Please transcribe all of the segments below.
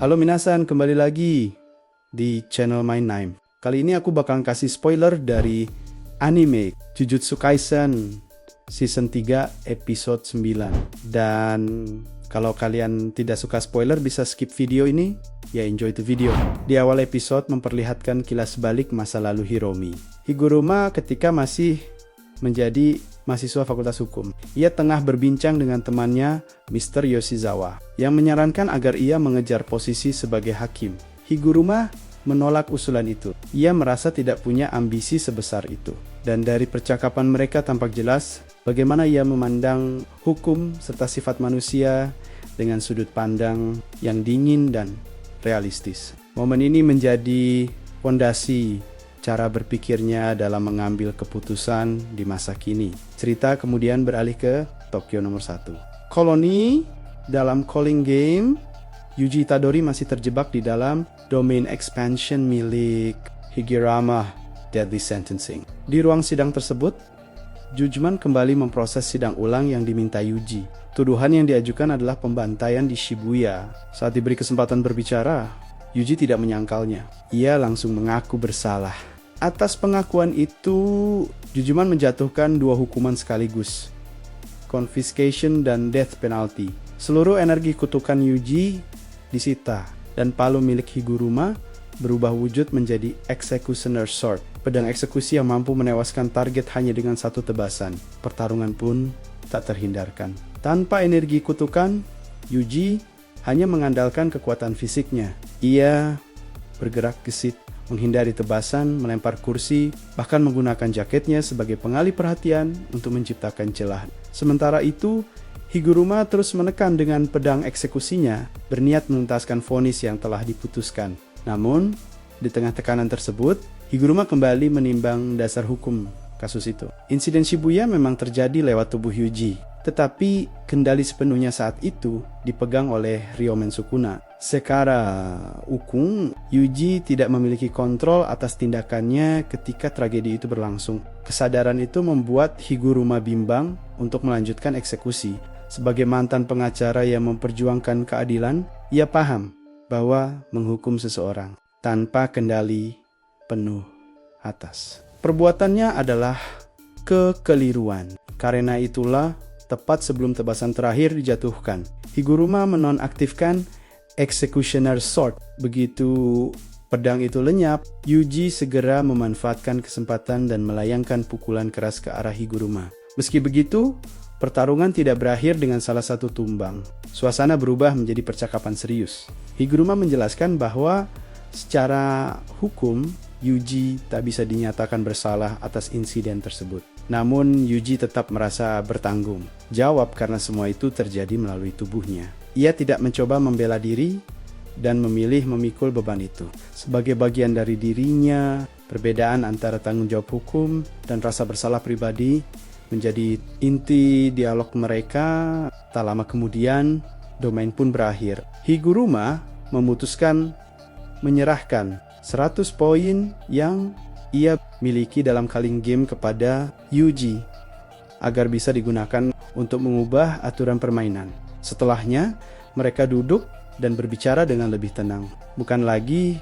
Halo minasan, kembali lagi di channel Main Name. Kali ini aku bakal kasih spoiler dari anime Jujutsu Kaisen Season 3 Episode 9. Dan kalau kalian tidak suka spoiler bisa skip video ini, ya enjoy the video. Di awal episode memperlihatkan kilas balik masa lalu Hiromi. Higuruma ketika masih menjadi mahasiswa Fakultas Hukum. Ia tengah berbincang dengan temannya, Mr. Yoshizawa, yang menyarankan agar ia mengejar posisi sebagai hakim. Higuruma menolak usulan itu. Ia merasa tidak punya ambisi sebesar itu. Dan dari percakapan mereka tampak jelas bagaimana ia memandang hukum serta sifat manusia dengan sudut pandang yang dingin dan realistis. Momen ini menjadi fondasi cara berpikirnya dalam mengambil keputusan di masa kini. Cerita kemudian beralih ke Tokyo nomor 1. Koloni dalam Calling Game, Yuji Itadori masih terjebak di dalam domain expansion milik Higuruma Deadly Sentencing. Di ruang sidang tersebut, Judgment kembali memproses sidang ulang yang diminta Yuji. Tuduhan yang diajukan adalah pembantaian di Shibuya. Saat diberi kesempatan berbicara, Yuji tidak menyangkalnya. Ia langsung mengaku bersalah. Atas pengakuan itu, Judgment menjatuhkan dua hukuman sekaligus, confiscation dan death penalty. Seluruh energi kutukan Yuji disita, dan palu milik Higuruma berubah wujud menjadi Executioner Sword, pedang eksekusi yang mampu menewaskan target hanya dengan satu tebasan. Pertarungan pun tak terhindarkan. Tanpa energi kutukan, Yuji hanya mengandalkan kekuatan fisiknya. Ia bergerak gesit, menghindari tebasan, melempar kursi, bahkan menggunakan jaketnya sebagai pengalih perhatian untuk menciptakan celah. Sementara itu, Higuruma terus menekan dengan pedang eksekusinya, berniat menuntaskan vonis yang telah diputuskan. Namun, di tengah tekanan tersebut, Higuruma kembali menimbang dasar hukum kasus itu. Insiden Shibuya memang terjadi lewat tubuh Yuji, tetapi kendali sepenuhnya saat itu dipegang oleh Ryomen Sukuna. Secara hukum, Yuji tidak memiliki kontrol atas tindakannya ketika tragedi itu berlangsung. Kesadaran itu membuat Higuruma bimbang untuk melanjutkan eksekusi. Sebagai mantan pengacara yang memperjuangkan keadilan, ia paham bahwa menghukum seseorang tanpa kendali penuh atas perbuatannya adalah kekeliruan. Karena itulah, tepat sebelum tebasan terakhir dijatuhkan, Higuruma menonaktifkan Executioner Sword. Begitu pedang itu lenyap, Yuji segera memanfaatkan kesempatan dan melayangkan pukulan keras ke arah Higuruma. Meski begitu, pertarungan tidak berakhir dengan salah satu tumbang. Suasana berubah menjadi percakapan serius. Higuruma menjelaskan bahwa secara hukum, Yuji tak bisa dinyatakan bersalah atas insiden tersebut. Namun Yuji tetap merasa bertanggung jawab karena semua itu terjadi melalui tubuhnya. Ia tidak mencoba membela diri dan memilih memikul beban itu. Sebagai bagian dari dirinya, perbedaan antara tanggung jawab hukum dan rasa bersalah pribadi menjadi inti dialog mereka. Tak lama kemudian, domain pun berakhir. Higuruma memutuskan menyerahkan 100 poin yang ia miliki dalam Calling Game kepada Yuji agar bisa digunakan untuk mengubah aturan permainan. Setelahnya, mereka duduk dan berbicara dengan lebih tenang. Bukan lagi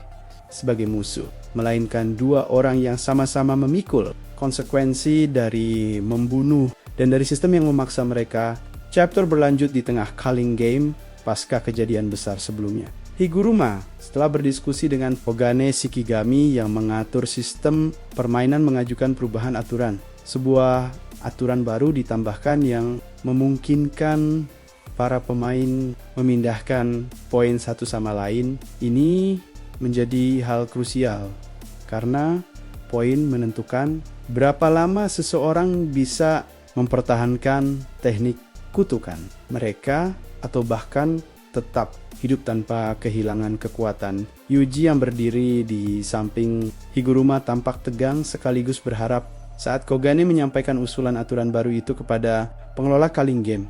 sebagai musuh, melainkan dua orang yang sama-sama memikul konsekuensi dari membunuh dan dari sistem yang memaksa mereka. Chapter berlanjut di tengah Calling Game pasca kejadian besar sebelumnya. Higuruma setelah berdiskusi dengan Hogane Shikigami yang mengatur sistem permainan mengajukan perubahan aturan. Sebuah aturan baru ditambahkan yang memungkinkan para pemain memindahkan poin satu sama lain. Ini menjadi hal krusial karena poin menentukan berapa lama seseorang bisa mempertahankan teknik kutukan mereka atau bahkan tetap hidup tanpa kehilangan kekuatan. Yuji yang berdiri di samping Higuruma tampak tegang sekaligus berharap saat Kogane menyampaikan usulan aturan baru itu kepada pengelola Calling Game.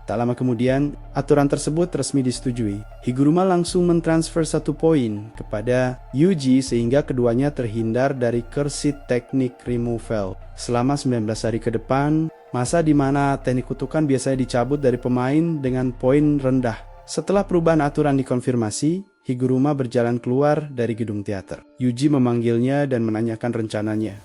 Tak lama kemudian, aturan tersebut resmi disetujui. Higuruma langsung mentransfer 1 poin kepada Yuji sehingga keduanya terhindar dari cursit teknik removal. Selama 19 hari ke depan, masa di mana teknik kutukan biasanya dicabut dari pemain dengan poin rendah. Setelah perubahan aturan dikonfirmasi, Higuruma berjalan keluar dari gedung teater. Yuji memanggilnya dan menanyakan rencananya.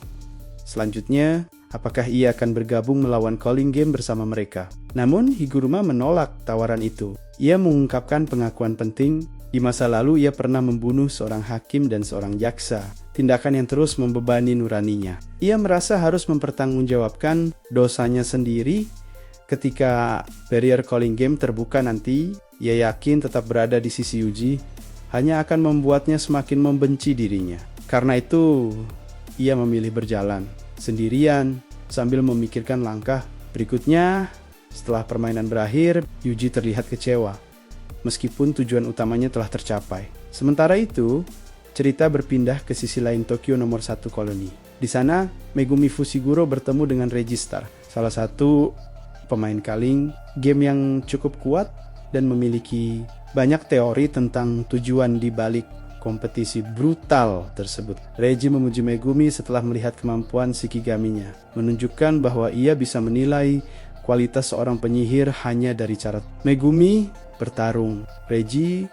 Selanjutnya, apakah ia akan bergabung melawan Calling Game bersama mereka? Namun, Higuruma menolak tawaran itu. Ia mengungkapkan pengakuan penting. Di masa lalu, ia pernah membunuh seorang hakim dan seorang jaksa. Tindakan yang terus membebani nuraninya. Ia merasa harus mempertanggungjawabkan dosanya sendiri. Ketika barrier Calling Game terbuka nanti, ia yakin tetap berada di sisi Yuji hanya akan membuatnya semakin membenci dirinya. Karena itu, ia memilih berjalan sendirian sambil memikirkan langkah berikutnya. Setelah permainan berakhir, Yuji terlihat kecewa, meskipun tujuan utamanya telah tercapai. Sementara itu, cerita berpindah ke sisi lain Tokyo nomor 1 koloni. Di sana, Megumi Fushiguro bertemu dengan Registar, salah satu pemain Calling Game yang cukup kuat dan memiliki banyak teori tentang tujuan di balik kompetisi brutal tersebut. Reiji memuji Megumi setelah melihat kemampuan Shikigaminya, menunjukkan bahwa ia bisa menilai kualitas seorang penyihir hanya dari cara Megumi bertarung. Reiji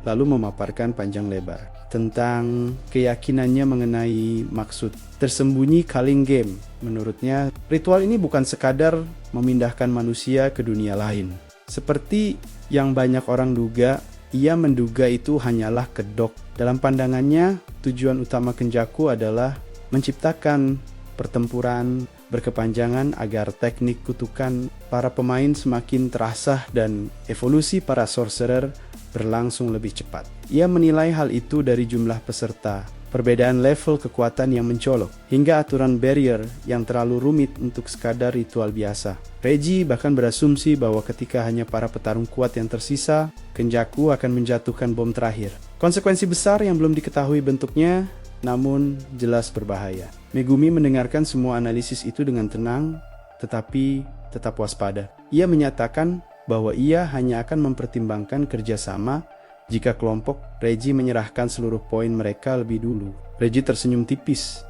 lalu memaparkan panjang lebar tentang keyakinannya mengenai maksud tersembunyi Calling Game. Menurutnya, ritual ini bukan sekadar memindahkan manusia ke dunia lain. Seperti yang banyak orang duga, ia menduga itu hanyalah kedok. Dalam pandangannya, tujuan utama Kenjaku adalah menciptakan pertempuran berkepanjangan agar teknik kutukan para pemain semakin terasah dan evolusi para sorcerer berlangsung lebih cepat. Ia menilai hal itu dari jumlah peserta, perbedaan level kekuatan yang mencolok, hingga aturan barrier yang terlalu rumit untuk sekadar ritual biasa. Reiji bahkan berasumsi bahwa ketika hanya para petarung kuat yang tersisa, Kenjaku akan menjatuhkan bom terakhir. Konsekuensi besar yang belum diketahui bentuknya, namun jelas berbahaya. Megumi mendengarkan semua analisis itu dengan tenang, tetapi tetap waspada. Ia menyatakan bahwa ia hanya akan mempertimbangkan kerjasama jika kelompok Reiji menyerahkan seluruh poin mereka lebih dulu. Reiji tersenyum tipis,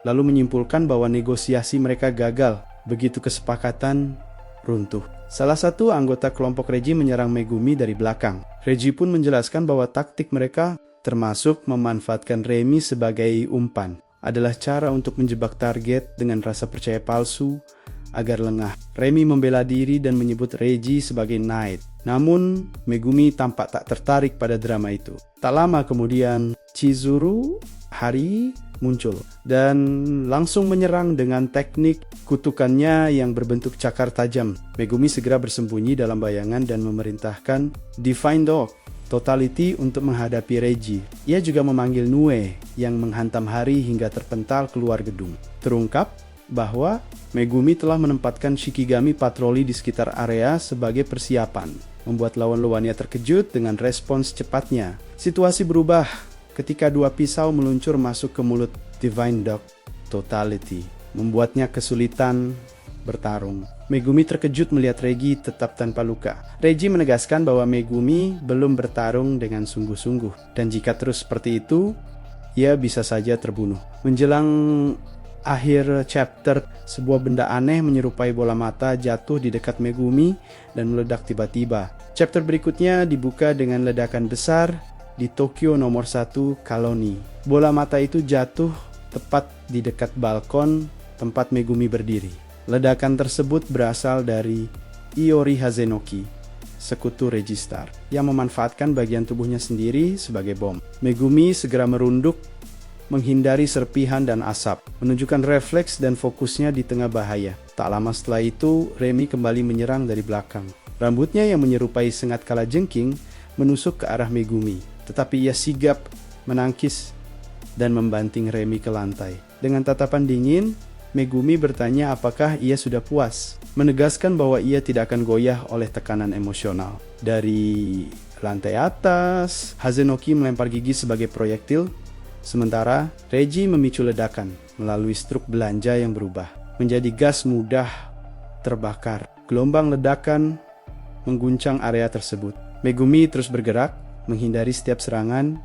lalu menyimpulkan bahwa negosiasi mereka gagal begitu kesepakatan runtuh. Salah satu anggota kelompok Reiji menyerang Megumi dari belakang. Reiji pun menjelaskan bahwa taktik mereka, termasuk memanfaatkan Remi sebagai umpan, adalah cara untuk menjebak target dengan rasa percaya palsu agar lengah. Remi membela diri dan menyebut Reiji sebagai Knight. Namun, Megumi tampak tak tertarik pada drama itu. Tak lama kemudian, Chizuru Hari muncul dan langsung menyerang dengan teknik kutukannya yang berbentuk cakar tajam. Megumi segera bersembunyi dalam bayangan dan memerintahkan Divine Dog Totality untuk menghadapi Reiji. Ia juga memanggil Nue yang menghantam Hari hingga terpental keluar gedung. Terungkap bahwa Megumi telah menempatkan Shikigami patroli di sekitar area sebagai persiapan, membuat lawan-lawannya terkejut dengan respons cepatnya. Situasi berubah ketika dua pisau meluncur masuk ke mulut Divine Dog Totality, membuatnya kesulitan bertarung. Megumi terkejut melihat Reiji tetap tanpa luka. Reiji menegaskan bahwa Megumi belum bertarung dengan sungguh-sungguh, dan jika terus seperti itu, ia bisa saja terbunuh. Menjelang akhir chapter, sebuah benda aneh menyerupai bola mata jatuh di dekat Megumi dan meledak tiba-tiba. Chapter berikutnya dibuka dengan ledakan besar di Tokyo nomor 1 koloni. Bola mata itu jatuh tepat di dekat balkon tempat Megumi berdiri. Ledakan tersebut berasal dari Iori Hazenoki, sekutu Registar, yang memanfaatkan bagian tubuhnya sendiri sebagai bom. Megumi segera merunduk, menghindari serpihan dan asap, menunjukkan refleks dan fokusnya di tengah bahaya. Tak lama setelah itu, Remi kembali menyerang dari belakang. Rambutnya yang menyerupai sengat kalajengking menusuk ke arah Megumi, tetapi ia sigap menangkis dan membanting Remi ke lantai. Dengan tatapan dingin, Megumi bertanya apakah ia sudah puas, menegaskan bahwa ia tidak akan goyah oleh tekanan emosional. Dari lantai atas, Hazenoki melempar gigi sebagai proyektil, sementara Reiji memicu ledakan melalui struk belanja yang berubah menjadi gas mudah terbakar. Gelombang ledakan mengguncang area tersebut. Megumi terus bergerak, menghindari setiap serangan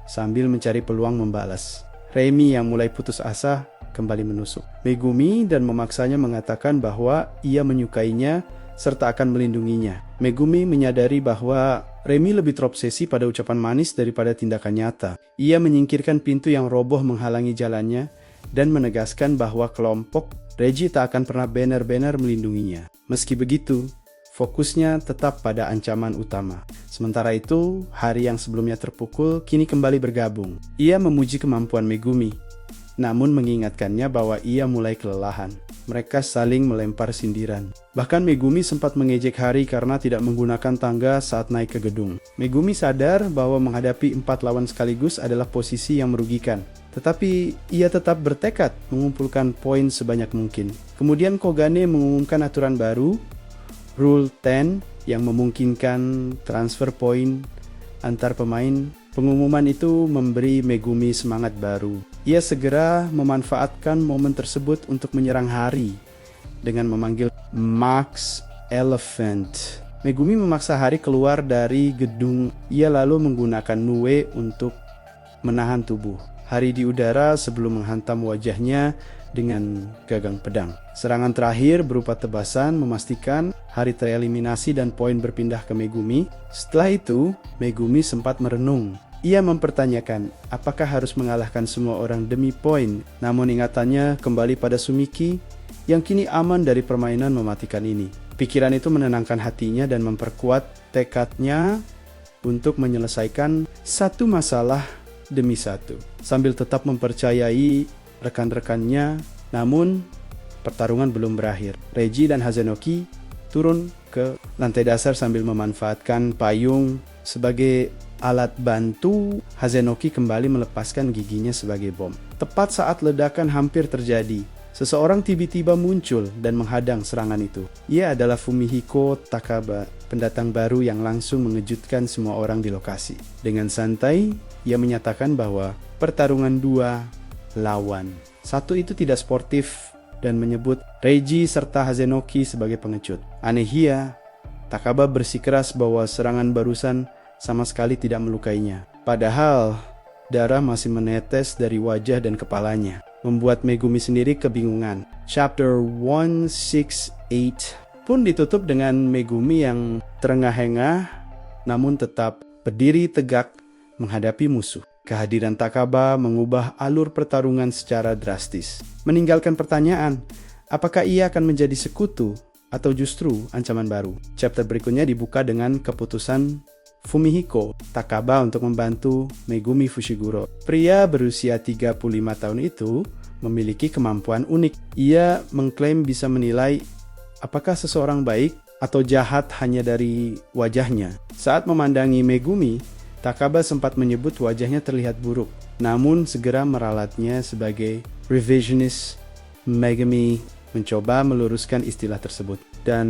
sambil mencari peluang membalas. Remi yang mulai putus asa kembali menusuk Megumi dan memaksanya mengatakan bahwa ia menyukainya serta akan melindunginya. Megumi menyadari bahwa Remy lebih terobsesi pada ucapan manis daripada tindakan nyata. Ia menyingkirkan pintu yang roboh menghalangi jalannya dan menegaskan bahwa kelompok Reggie tak akan pernah benar-benar melindunginya. Meski begitu, fokusnya tetap pada ancaman utama. Sementara itu, Hari yang sebelumnya terpukul kini kembali bergabung. Ia memuji kemampuan Megumi, namun mengingatkannya bahwa ia mulai kelelahan. Mereka saling melempar sindiran. Bahkan Megumi sempat mengejek Hari karena tidak menggunakan tangga saat naik ke gedung. Megumi sadar bahwa menghadapi 4 lawan sekaligus adalah posisi yang merugikan. Tetapi ia tetap bertekad mengumpulkan poin sebanyak mungkin. Kemudian Kogane mengumumkan aturan baru, Rule 10, yang memungkinkan transfer poin antar pemain. Pengumuman itu memberi Megumi semangat baru. Ia segera memanfaatkan momen tersebut untuk menyerang Hari dengan memanggil Max Elephant. Megumi memaksa Hari keluar dari gedung. Ia lalu menggunakan Nue untuk menahan tubuh Hari di udara sebelum menghantam wajahnya dengan gagang pedang. Serangan terakhir berupa tebasan memastikan Hari tereliminasi dan poin berpindah ke Megumi. Setelah itu, Megumi sempat merenung. Ia mempertanyakan apakah harus mengalahkan semua orang demi poin. Namun ingatannya kembali pada Sumiki yang kini aman dari permainan mematikan ini. Pikiran itu menenangkan hatinya dan memperkuat tekadnya untuk menyelesaikan satu masalah demi satu. Sambil tetap mempercayai rekan-rekannya, namun pertarungan belum berakhir. Reggie dan Hazenoki turun ke lantai dasar sambil memanfaatkan payung sebagai alat bantu. Hazenoki kembali melepaskan giginya sebagai bom. Tepat saat ledakan hampir terjadi, seseorang tiba-tiba muncul dan menghadang serangan itu. Ia adalah Fumihiko Takaba, pendatang baru yang langsung mengejutkan semua orang di lokasi. Dengan santai, ia menyatakan bahwa pertarungan 2 lawan 1 itu tidak sportif dan menyebut Reggie serta Hazenoki sebagai pengecut. Anehnya, Takaba bersikeras bahwa serangan barusan sama sekali tidak melukainya. Padahal, darah masih menetes dari wajah dan kepalanya, membuat Megumi sendiri kebingungan. Chapter 168 pun ditutup dengan Megumi yang terengah-engah namun tetap berdiri tegak menghadapi musuh. Kehadiran Takaba mengubah alur pertarungan secara drastis, meninggalkan pertanyaan, apakah ia akan menjadi sekutu atau justru ancaman baru. Chapter berikutnya dibuka dengan keputusan Fumihiko Takaba untuk membantu Megumi Fushiguro. Pria berusia 35 tahun itu memiliki kemampuan unik. Ia mengklaim bisa menilai apakah seseorang baik atau jahat hanya dari wajahnya. Saat memandangi Megumi, Takaba sempat menyebut wajahnya terlihat buruk, namun segera meralatnya sebagai revisionist. Megumi mencoba meluruskan istilah tersebut. Dan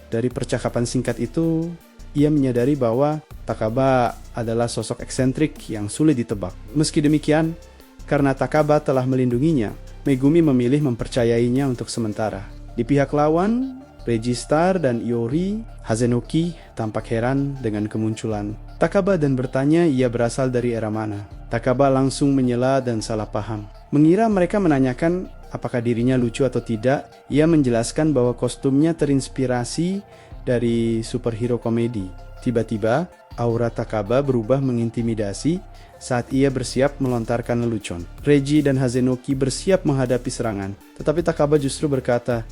dari percakapan singkat itu, ia menyadari bahwa Takaba adalah sosok eksentrik yang sulit ditebak. Meski demikian, karena Takaba telah melindunginya, Megumi memilih mempercayainya untuk sementara. Di pihak lawan, Registar dan Iori, Hazenoki tampak heran dengan kemunculan Takaba dan bertanya ia berasal dari era mana. Takaba langsung menyela dan salah paham. Mengira mereka menanyakan apakah dirinya lucu atau tidak, ia menjelaskan bahwa kostumnya terinspirasi dari superhero komedi. Tiba-tiba, aura Takaba berubah mengintimidasi saat ia bersiap melontarkan lelucon. Reggie dan Hazenoki bersiap menghadapi serangan, tetapi Takaba justru berkata,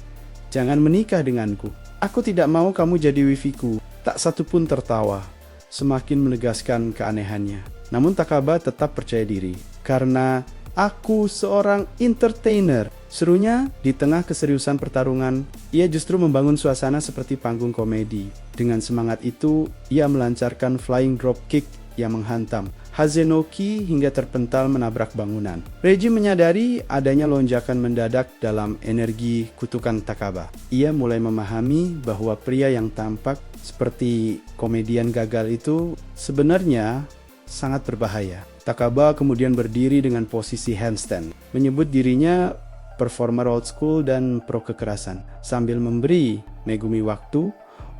"Jangan menikah denganku. Aku tidak mau kamu jadi wifiku." Tak satu pun tertawa, semakin menegaskan keanehannya. Namun Takaba tetap percaya diri. "Karena aku seorang entertainer," serunya di tengah keseriusan pertarungan. Ia justru membangun suasana seperti panggung komedi. Dengan semangat itu, ia melancarkan flying drop kick yang menghantam Hazenoki hingga terpental menabrak bangunan. Reggie menyadari adanya lonjakan mendadak dalam energi kutukan Takaba. Ia mulai memahami bahwa pria yang tampak seperti komedian gagal itu sebenarnya sangat berbahaya. Takaba kemudian berdiri dengan posisi handstand, menyebut dirinya performer old school dan pro kekerasan, sambil memberi Megumi waktu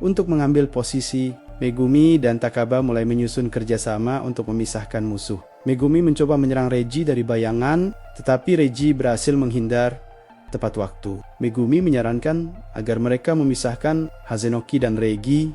untuk mengambil posisi. Megumi dan Takaba mulai menyusun kerjasama untuk memisahkan musuh. Megumi mencoba menyerang Reggie dari bayangan, tetapi Reggie berhasil menghindar tepat waktu. Megumi menyarankan agar mereka memisahkan Hazenoki dan Reiji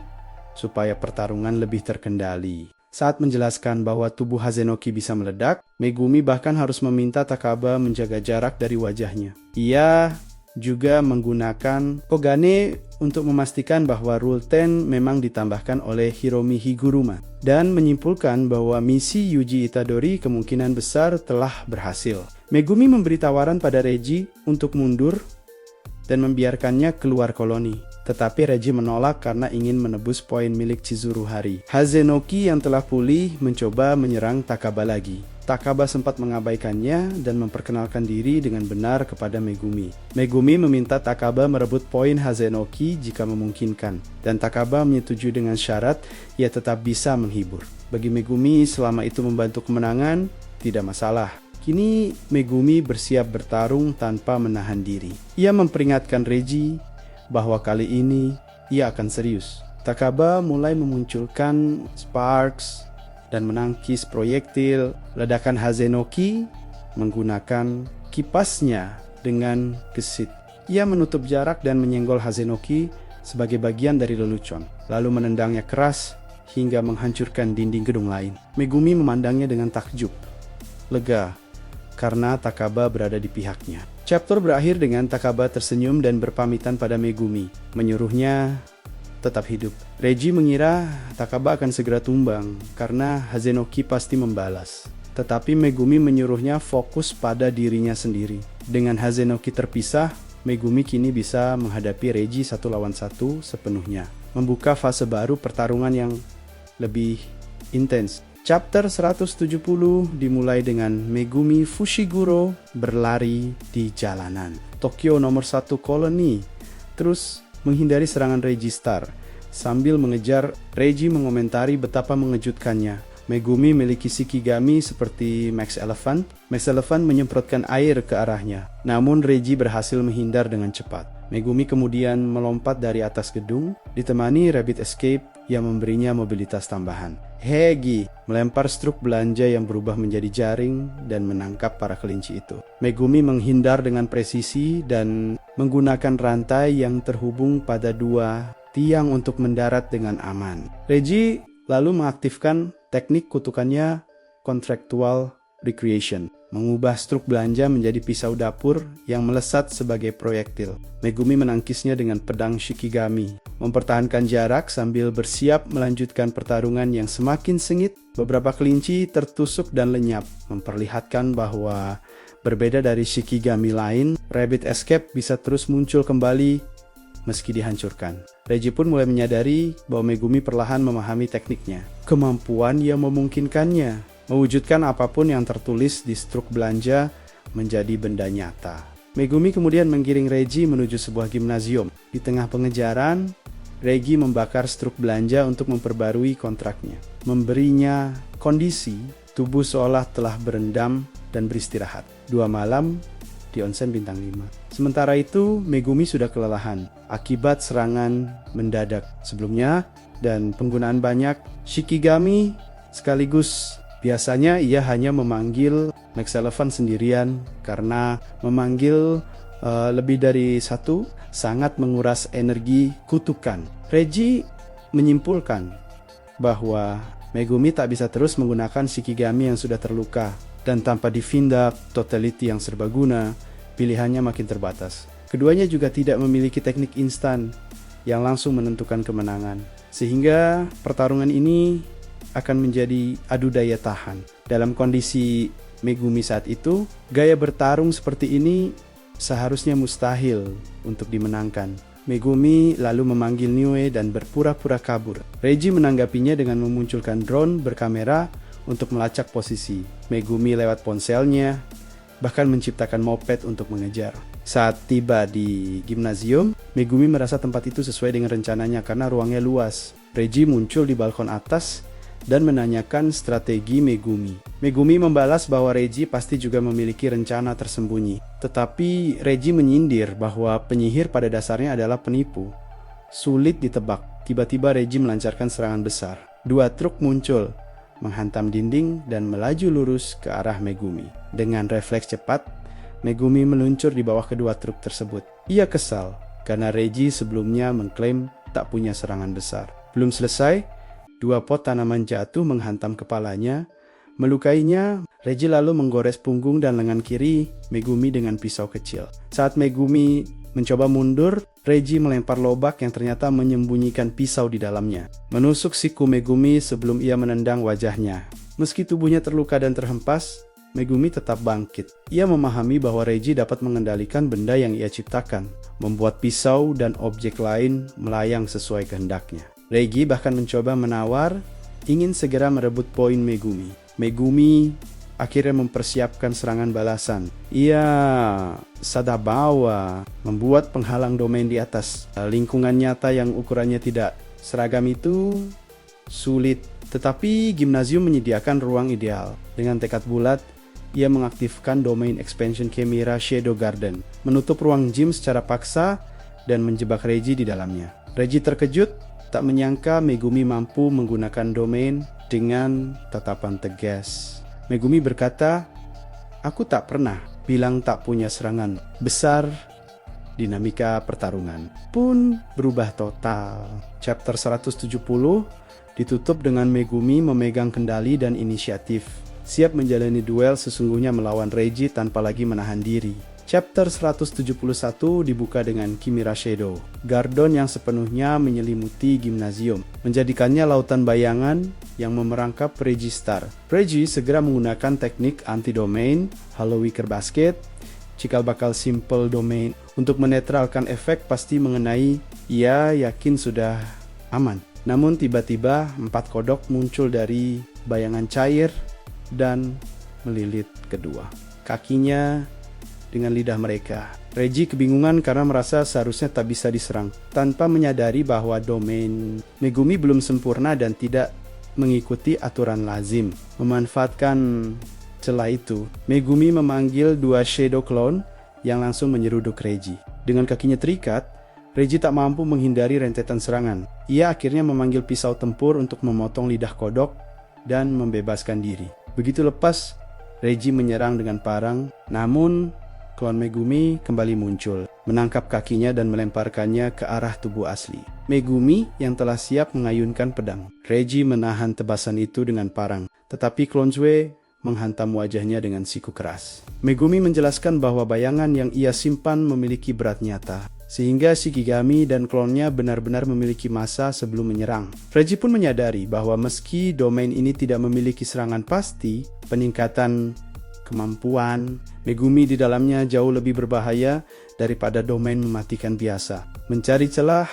supaya pertarungan lebih terkendali. Saat menjelaskan bahwa tubuh Hazenoki bisa meledak, Megumi bahkan harus meminta Takaba menjaga jarak dari wajahnya. Ia juga menggunakan Kogane untuk memastikan bahwa Rule 10 memang ditambahkan oleh Hiromi Higuruma dan menyimpulkan bahwa misi Yuji Itadori kemungkinan besar telah berhasil. Megumi memberi tawaran pada Reiji untuk mundur dan membiarkannya keluar koloni. Tetapi Reiji menolak karena ingin menebus poin milik Chizuru Hari. Hazenoki yang telah pulih mencoba menyerang Takaba lagi. Takaba sempat mengabaikannya dan memperkenalkan diri dengan benar kepada Megumi. Megumi meminta Takaba merebut poin Hazenoki jika memungkinkan, dan Takaba menyetujui dengan syarat ia tetap bisa menghibur. Bagi Megumi, selama itu membantu kemenangan, tidak masalah. Kini Megumi bersiap bertarung tanpa menahan diri. Ia memperingatkan Reiji bahwa kali ini ia akan serius. Takaba mulai memunculkan sparks dan menangkis proyektil ledakan Hazenoki menggunakan kipasnya dengan gesit. Ia menutup jarak dan menyenggol Hazenoki sebagai bagian dari lelucon, lalu menendangnya keras hingga menghancurkan dinding gedung lain. Megumi memandangnya dengan takjub, lega, karena Takaba berada di pihaknya. Chapter berakhir dengan Takaba tersenyum dan berpamitan pada Megumi, menyuruhnya tetap hidup. Reiji mengira Takaba akan segera tumbang karena Hazenoki pasti membalas. Tetapi Megumi menyuruhnya fokus pada dirinya sendiri. Dengan Hazenoki terpisah, Megumi kini bisa menghadapi Reiji 1 lawan 1 sepenuhnya, membuka fase baru pertarungan yang lebih intens. Chapter 170 dimulai dengan Megumi Fushiguro berlari di jalanan Tokyo nomor 1 koloni, terus menghindari serangan Reiji Star. Sambil mengejar, Reiji mengomentari betapa mengejutkannya. Megumi memiliki Shikigami seperti Max Elephant. Max Elephant menyemprotkan air ke arahnya, namun Reiji berhasil menghindar dengan cepat. Megumi kemudian melompat dari atas gedung, ditemani Rabbit Escape yang memberinya mobilitas tambahan. Hegi melempar struk belanja yang berubah menjadi jaring dan menangkap para kelinci itu. Megumi menghindar dengan presisi dan menggunakan rantai yang terhubung pada 2 tiang untuk mendarat dengan aman. Reiji lalu mengaktifkan teknik kutukannya Contractual Recreation, mengubah struk belanja menjadi pisau dapur yang melesat sebagai proyektil. Megumi menangkisnya dengan pedang Shikigami, mempertahankan jarak sambil bersiap melanjutkan pertarungan yang semakin sengit. Beberapa kelinci tertusuk dan lenyap, memperlihatkan bahwa berbeda dari Shikigami lain, Rabbit Escape bisa terus muncul kembali meski dihancurkan. Reiji pun mulai menyadari bahwa Megumi perlahan memahami tekniknya, kemampuan yang memungkinkannya mewujudkan apapun yang tertulis di struk belanja menjadi benda nyata. Megumi kemudian menggiring Reiji menuju sebuah gimnasium. Di tengah pengejaran, Reiji membakar struk belanja untuk memperbarui kontraknya, memberinya kondisi tubuh seolah telah berendam dan beristirahat. 2 malam di onsen bintang 5. Sementara itu, Megumi sudah kelelahan akibat serangan mendadak sebelumnya dan penggunaan banyak Shikigami sekaligus. Biasanya ia hanya memanggil Max Elephant sendirian karena memanggil lebih dari satu sangat menguras energi kutukan. Reiji menyimpulkan bahwa Megumi tak bisa terus menggunakan Shikigami yang sudah terluka, dan tanpa Divindak Totality yang serbaguna, pilihannya makin terbatas. Keduanya juga tidak memiliki teknik instan yang langsung menentukan kemenangan, sehingga pertarungan ini akan menjadi adu daya tahan. Dalam kondisi Megumi saat itu, gaya bertarung seperti ini seharusnya mustahil untuk dimenangkan. Megumi lalu memanggil Niue dan berpura-pura kabur. Reiji menanggapinya dengan memunculkan drone berkamera untuk melacak posisi. Megumi lewat ponselnya, bahkan menciptakan moped untuk mengejar. Saat tiba di gimnasium, Megumi merasa tempat itu sesuai dengan rencananya karena ruangnya luas. Reiji muncul di balkon atas dan menanyakan strategi Megumi. Megumi membalas bahwa Reiji pasti juga memiliki rencana tersembunyi. Tetapi Reiji menyindir bahwa penyihir pada dasarnya adalah penipu. Sulit ditebak. Tiba-tiba Reiji melancarkan serangan besar. 2 truk muncul, menghantam dinding dan melaju lurus ke arah Megumi. Dengan refleks cepat, Megumi meluncur di bawah kedua truk tersebut. Ia kesal karena Reiji sebelumnya mengklaim tak punya serangan besar. Belum selesai, 2 pot tanaman jatuh menghantam kepalanya, melukainya. Reiji lalu menggores punggung dan lengan kiri Megumi dengan pisau kecil. Saat Megumi mencoba mundur, Reiji melempar lobak yang ternyata menyembunyikan pisau di dalamnya, menusuk siku Megumi sebelum ia menendang wajahnya. Meski tubuhnya terluka dan terhempas, Megumi tetap bangkit. Ia memahami bahwa Reiji dapat mengendalikan benda yang ia ciptakan, membuat pisau dan objek lain melayang sesuai kehendaknya. Reiji bahkan mencoba menawar, ingin segera merebut poin Megumi. Megumi akhirnya mempersiapkan serangan balasan. Ia Sadabawa, membuat penghalang domain di atas. Lingkungan nyata yang ukurannya tidak seragam itu sulit, tetapi gimnasium menyediakan ruang ideal. Dengan tekad bulat, ia mengaktifkan domain expansion Chimera Shadow Garden, menutup ruang gym secara paksa dan menjebak Reiji di dalamnya. Reiji terkejut, tak menyangka Megumi mampu menggunakan domain dengan tatapan tegas. Megumi berkata, "Aku tak pernah bilang tak punya serangan besar." Dinamika pertarungan pun berubah total. Chapter 170 ditutup dengan Megumi memegang kendali dan inisiatif, siap menjalani duel sesungguhnya melawan Reiji tanpa lagi menahan diri. Chapter 171 dibuka dengan Chimera Shadow Garden yang sepenuhnya menyelimuti gimnasium, menjadikannya lautan bayangan yang memerangkap Reiji Star. Reiji segera menggunakan teknik anti-domain, Hollow Wicker Basket, cikal bakal simple domain untuk menetralkan efek pasti mengenai. Ia yakin sudah aman. Namun tiba-tiba 4 kodok muncul dari bayangan cair dan melilit kedua kakinya dengan lidah mereka. Reiji kebingungan karena merasa seharusnya tak bisa diserang, tanpa menyadari bahwa domain Megumi belum sempurna dan tidak mengikuti aturan lazim. Memanfaatkan celah itu, Megumi memanggil 2 Shadow Clone yang langsung menyeruduk Reiji. Dengan kakinya terikat, Reiji tak mampu menghindari rentetan serangan. Ia akhirnya memanggil pisau tempur untuk memotong lidah kodok dan membebaskan diri. Begitu lepas, Reiji menyerang dengan parang, namun klon Megumi kembali muncul, menangkap kakinya dan melemparkannya ke arah tubuh asli Megumi yang telah siap mengayunkan pedang. Reiji menahan tebasan itu dengan parang, tetapi klon Zue menghantam wajahnya dengan siku keras. Megumi menjelaskan bahwa bayangan yang ia simpan memiliki berat nyata, sehingga Shikigami dan klonnya benar-benar memiliki masa sebelum menyerang. Reiji pun menyadari bahwa meski domain ini tidak memiliki serangan pasti, peningkatan kemampuan Megumi di dalamnya jauh lebih berbahaya daripada domain mematikan biasa. Mencari celah,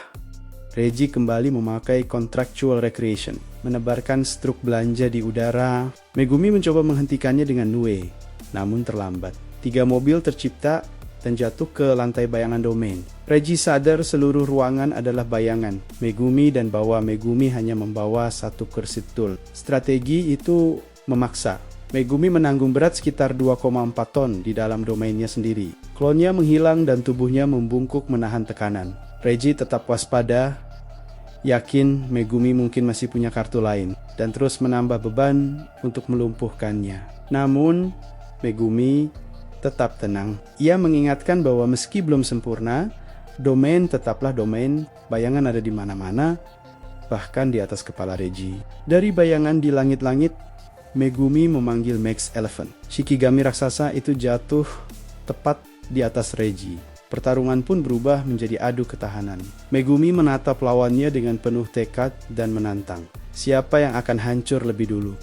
Reiji kembali memakai Contractual Recreation, menebarkan struk belanja di udara. Megumi mencoba menghentikannya dengan Nue, namun terlambat. 3 mobil tercipta dan jatuh ke lantai bayangan domain. Reiji sadar seluruh ruangan adalah bayangan Megumi dan bahwa Megumi hanya membawa 1 kursi tool. Strategi itu memaksa. Megumi menanggung berat sekitar 2,4 ton di dalam domainnya sendiri. Klonnya menghilang dan tubuhnya membungkuk menahan tekanan. Reiji tetap waspada, yakin Megumi mungkin masih punya kartu lain, dan terus menambah beban untuk melumpuhkannya. Namun, Megumi tetap tenang. Ia mengingatkan bahwa meski belum sempurna, domain tetaplah domain, bayangan ada di mana-mana, bahkan di atas kepala Reiji. Dari bayangan di langit-langit, Megumi memanggil Max Elephant. Shikigami raksasa itu jatuh tepat di atas Reiji. Pertarungan pun berubah menjadi adu ketahanan. Megumi menatap lawannya dengan penuh tekad dan menantang. Siapa yang akan hancur lebih dulu?